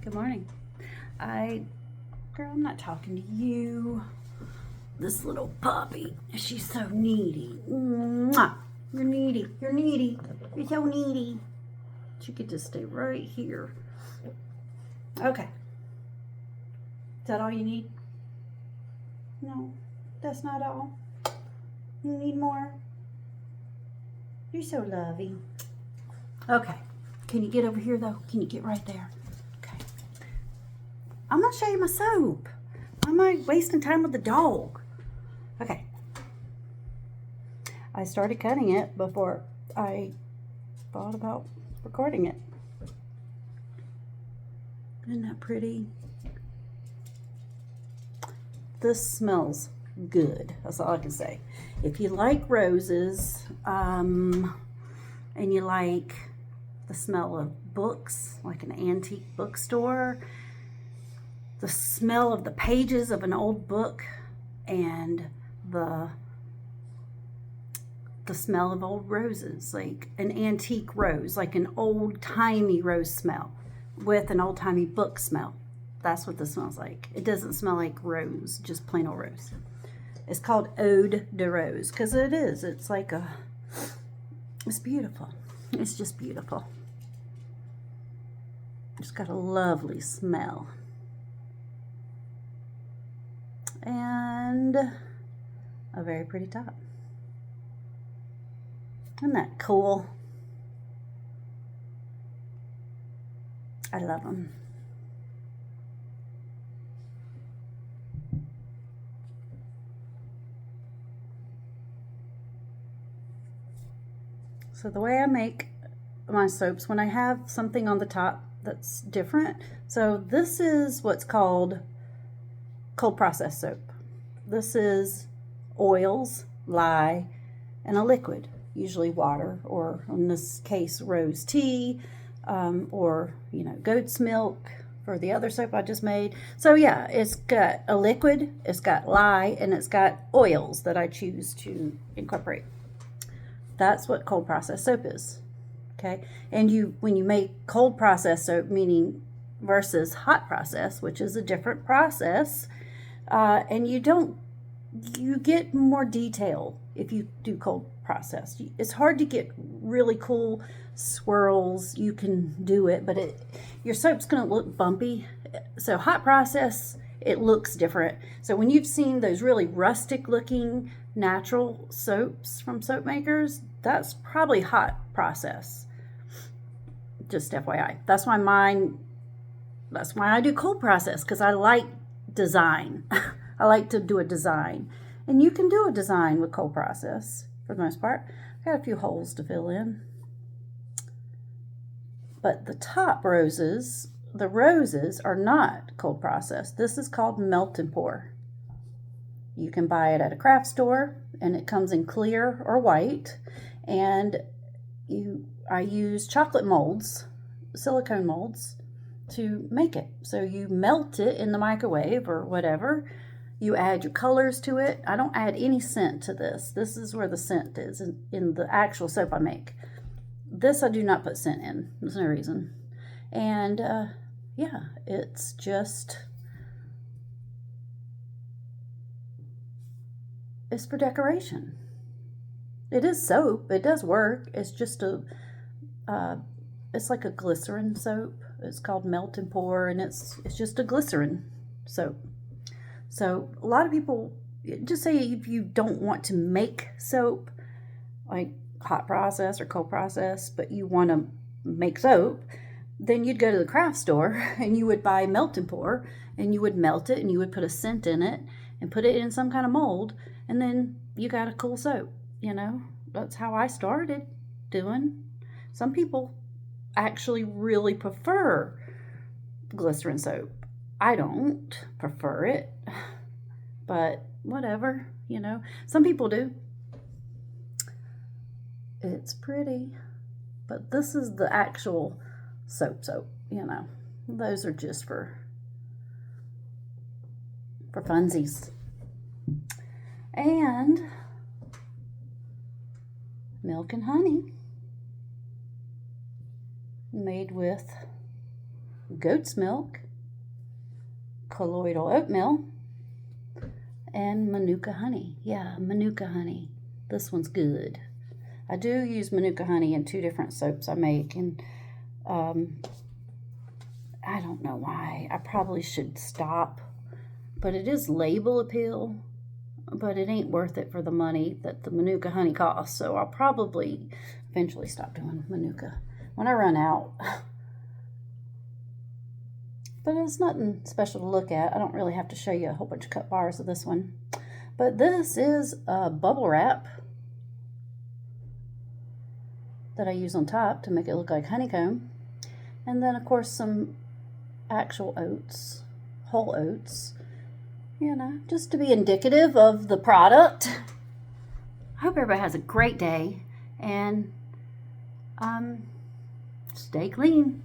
Good morning. Girl, I'm not talking to you. This little puppy, she's so needy. Mwah. You're needy. You're needy. You're so needy. She could just stay right here. Okay. Is that all you need? No, that's not all. You need more? You're so lovey. Okay. Can you get over here, though? Can you get right there? Okay. I'm going to show you my soap. Why am I wasting time with the dog? Okay. I started cutting it before I thought about recording it. Isn't that pretty? This smells good. That's all I can say. If you like roses, and you like the smell of books, like an antique bookstore, the smell of the pages of an old book, and the smell of old roses, like an antique rose, like an old-timey rose smell with an old-timey book smell. That's what this smells like. It doesn't smell like rose, just plain old rose. It's called Eau de Rose because it is. It's like it's beautiful. It's just beautiful. It's got a lovely smell. And a very pretty top. Isn't that cool? I love them. So the way I make my soaps, when I have something on the top that's different, so this is what's called cold process soap. This is oils, lye, and a liquid, usually water, or in this case, rose tea, or goat's milk for the other soap I just made. So yeah, it's got a liquid, it's got lye, and it's got oils that I choose to incorporate. That's what cold process soap is. Okay, and when you make cold process soap, meaning versus hot process, which is a different process, and you get more detail if you do cold process. It's hard to get really cool swirls. You can do it, but your soap's going to look bumpy. So hot process, it looks different. So when you've seen those really rustic looking natural soaps from soap makers, that's probably hot process. Just FYI. That's why I do cold process, because I like design. I like to do a design. And you can do a design with cold process for the most part. I've got a few holes to fill in. But the top roses, the roses are not cold process. This is called melt and pour. You can buy it at a craft store, and it comes in clear or white. And I use chocolate molds, silicone molds, to make it. So you melt it in the microwave or whatever. You add your colors to it. I don't add any scent to this. This is where the scent is in the actual soap I make. This I do not put scent in. There's no reason. And yeah, it's for decoration. It is soap. It does work. It's just it's like a glycerin soap. It's called Melt and Pour, and it's just a glycerin soap. So a lot of people, just say if you don't want to make soap, like hot process or cold process, but you want to make soap, then you'd go to the craft store and you would buy Melt and Pour, and you would melt it, and you would put a scent in it and put it in some kind of mold, and then you got a cool soap. That's how I started doing. Some people actually really prefer glycerin soap. I don't prefer it, but whatever, some people do. It's pretty, but this is the actual soap. Those are just for funsies. And milk and honey made with goat's milk, colloidal oatmeal, and Manuka honey. Yeah, Manuka honey. This one's good. I do use Manuka honey in 2 different soaps I make, and I don't know why. I probably should stop, but it is label appeal, but it ain't worth it for the money that the Manuka honey costs, so I'll probably eventually stop doing Manuka when I run out. But it's nothing special to look at. I don't really have to show you a whole bunch of cut bars of this one. But this is a bubble wrap that I use on top to make it look like honeycomb. And then, of course, some actual oats, whole oats, you know, just to be indicative of the product. I hope everybody has a great day, and stay clean.